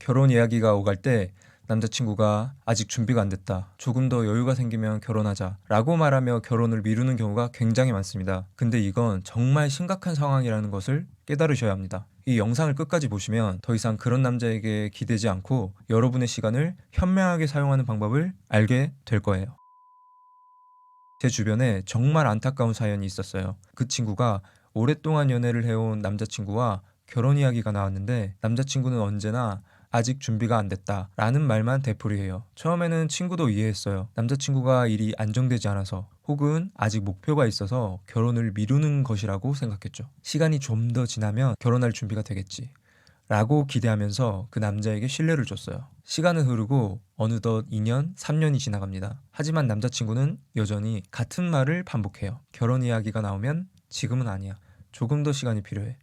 결혼 이야기가 오갈 때 남자친구가 아직 준비가 안 됐다, 조금 더 여유가 생기면 결혼하자 라고 말하며 결혼을 미루는 경우가 굉장히 많습니다. 근데 이건 정말 심각한 상황이라는 것을 깨달으셔야 합니다. 이 영상을 끝까지 보시면 더 이상 그런 남자에게 기대지 않고 여러분의 시간을 현명하게 사용하는 방법을 알게 될 거예요. 제 주변에 정말 안타까운 사연이 있었어요. 그 친구가 오랫동안 연애를 해온 남자친구와 결혼 이야기가 나왔는데, 남자친구는 언제나 아직 준비가 안 됐다 라는 말만 되풀이해요. 처음에는 친구도 이해했어요. 남자친구가 일이 안정되지 않아서, 혹은 아직 목표가 있어서 결혼을 미루는 것이라고 생각했죠. 시간이 좀 더 지나면 결혼할 준비가 되겠지 라고 기대하면서 그 남자에게 신뢰를 줬어요. 시간은 흐르고 어느덧 2년, 3년이 지나갑니다. 하지만 남자친구는 여전히 같은 말을 반복해요. 결혼 이야기가 나오면 지금은 아니야, 조금 더 시간이 필요해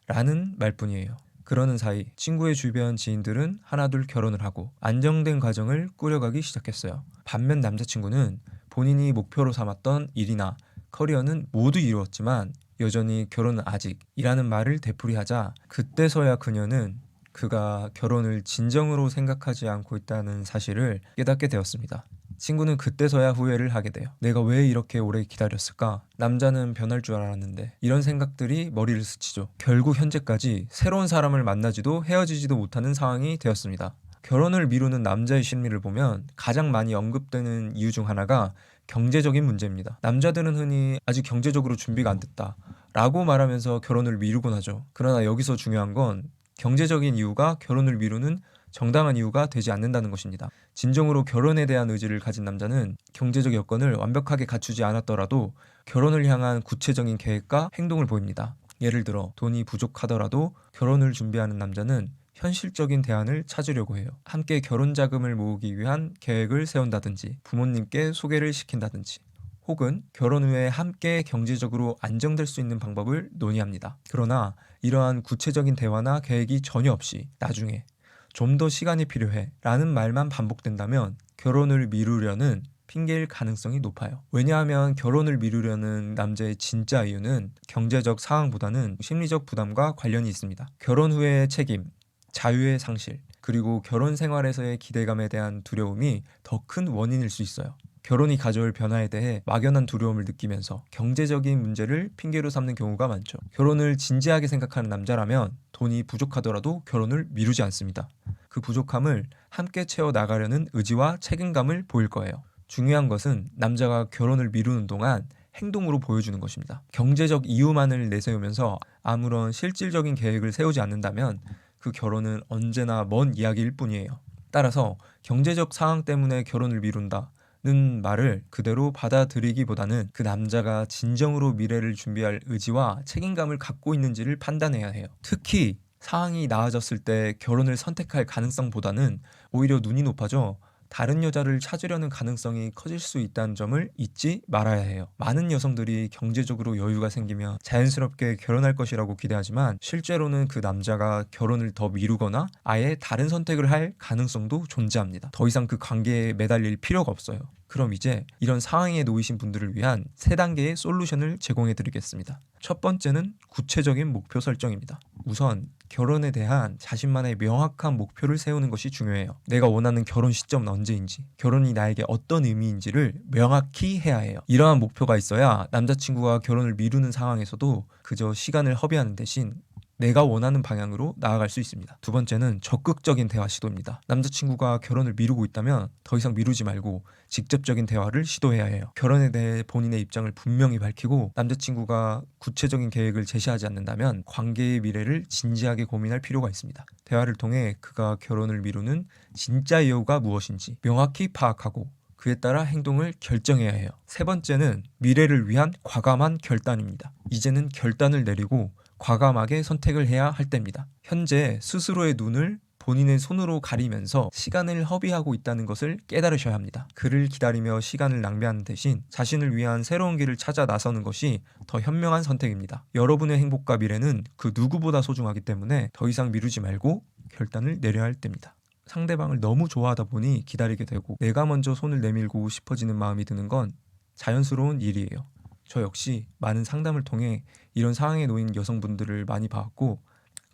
라는 말뿐이에요. 그러는 사이 친구의 주변 지인들은 하나둘 결혼을 하고 안정된 가정을 꾸려가기 시작했어요. 반면 남자친구는 본인이 목표로 삼았던 일이나 커리어는 모두 이루었지만 여전히 결혼은 아직이라는 말을 되풀이하자, 그때서야 그녀는 그가 결혼을 진정으로 생각하지 않고 있다는 사실을 깨닫게 되었습니다. 친구는 그때서야 후회를 하게 돼요. 내가 왜 이렇게 오래 기다렸을까? 남자는 변할 줄 알았는데. 이런 생각들이 머리를 스치죠. 결국 현재까지 새로운 사람을 만나지도 헤어지지도 못하는 상황이 되었습니다. 결혼을 미루는 남자의 심리를 보면 가장 많이 언급되는 이유 중 하나가 경제적인 문제입니다. 남자들은 흔히 아직 경제적으로 준비가 안 됐다 라고 말하면서 결혼을 미루곤 하죠. 그러나 여기서 중요한 건 경제적인 이유가 결혼을 미루는 정당한 이유가 되지 않는다는 것입니다. 진정으로 결혼에 대한 의지를 가진 남자는 경제적 여건을 완벽하게 갖추지 않았더라도 결혼을 향한 구체적인 계획과 행동을 보입니다. 예를 들어 돈이 부족하더라도 결혼을 준비하는 남자는 현실적인 대안을 찾으려고 해요. 함께 결혼 자금을 모으기 위한 계획을 세운다든지, 부모님께 소개를 시킨다든지, 혹은 결혼 후에 함께 경제적으로 안정될 수 있는 방법을 논의합니다. 그러나 이러한 구체적인 대화나 계획이 전혀 없이 나중에, 좀 더 시간이 필요해 라는 말만 반복된다면 결혼을 미루려는 핑계일 가능성이 높아요. 왜냐하면 결혼을 미루려는 남자의 진짜 이유는 경제적 상황보다는 심리적 부담과 관련이 있습니다. 결혼 후의 책임, 자유의 상실, 그리고 결혼 생활에서의 기대감에 대한 두려움이 더 큰 원인일 수 있어요. 결혼이 가져올 변화에 대해 막연한 두려움을 느끼면서 경제적인 문제를 핑계로 삼는 경우가 많죠. 결혼을 진지하게 생각하는 남자라면 돈이 부족하더라도 결혼을 미루지 않습니다. 그 부족함을 함께 채워 나가려는 의지와 책임감을 보일 거예요. 중요한 것은 남자가 결혼을 미루는 동안 행동으로 보여주는 것입니다. 경제적 이유만을 내세우면서 아무런 실질적인 계획을 세우지 않는다면 그 결혼은 언제나 먼 이야기일 뿐이에요. 따라서 경제적 상황 때문에 결혼을 미룬다는 말을 그대로 받아들이기보다는 그 남자가 진정으로 미래를 준비할 의지와 책임감을 갖고 있는지를 판단해야 해요. 특히 상황이 나아졌을 때 결혼을 선택할 가능성보다는 오히려 눈이 높아져 다른 여자를 찾으려는 가능성이 커질 수 있다는 점을 잊지 말아야 해요. 많은 여성들이 경제적으로 여유가 생기면 자연스럽게 결혼할 것이라고 기대하지만, 실제로는 그 남자가 결혼을 더 미루거나 아예 다른 선택을 할 가능성도 존재합니다. 더 이상 그 관계에 매달릴 필요가 없어요. 그럼 이제 이런 상황에 놓이신 분들을 위한 3단계의 솔루션을 제공해 드리겠습니다. 첫 번째는 구체적인 목표 설정입니다. 우선 결혼에 대한 자신만의 명확한 목표를 세우는 것이 중요해요. 내가 원하는 결혼 시점은 언제인지, 결혼이 나에게 어떤 의미인지를 명확히 해야 해요. 이러한 목표가 있어야 남자친구가 결혼을 미루는 상황에서도 그저 시간을 허비하는 대신 내가 원하는 방향으로 나아갈 수 있습니다. 두 번째는 적극적인 대화 시도입니다. 남자친구가 결혼을 미루고 있다면 더 이상 미루지 말고 직접적인 대화를 시도해야 해요. 결혼에 대해 본인의 입장을 분명히 밝히고, 남자친구가 구체적인 계획을 제시하지 않는다면 관계의 미래를 진지하게 고민할 필요가 있습니다. 대화를 통해 그가 결혼을 미루는 진짜 이유가 무엇인지 명확히 파악하고 그에 따라 행동을 결정해야 해요. 세 번째는 미래를 위한 과감한 결단입니다. 이제는 결단을 내리고 과감하게 선택을 해야 할 때입니다. 현재 스스로의 눈을 본인의 손으로 가리면서 시간을 허비하고 있다는 것을 깨달으셔야 합니다. 그를 기다리며 시간을 낭비하는 대신 자신을 위한 새로운 길을 찾아 나서는 것이 더 현명한 선택입니다. 여러분의 행복과 미래는 그 누구보다 소중하기 때문에 더 이상 미루지 말고 결단을 내려야 할 때입니다. 상대방을 너무 좋아하다 보니 기다리게 되고 내가 먼저 손을 내밀고 싶어지는 마음이 드는 건 자연스러운 일이에요. 저 역시 많은 상담을 통해 이런 상황에 놓인 여성분들을 많이 봐왔고,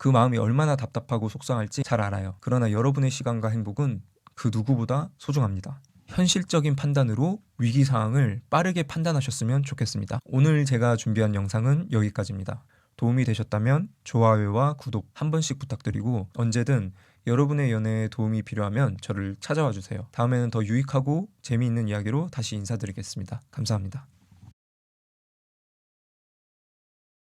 그 마음이 얼마나 답답하고 속상할지 잘 알아요. 그러나 여러분의 시간과 행복은 그 누구보다 소중합니다. 현실적인 판단으로 위기 상황을 빠르게 판단하셨으면 좋겠습니다. 오늘 제가 준비한 영상은 여기까지입니다. 도움이 되셨다면 좋아요와 구독 한 번씩 부탁드리고 언제든 여러분의 연애에 도움이 필요하면 저를 찾아와 주세요. 다음에는 더 유익하고 재미있는 이야기로 다시 인사드리겠습니다. 감사합니다.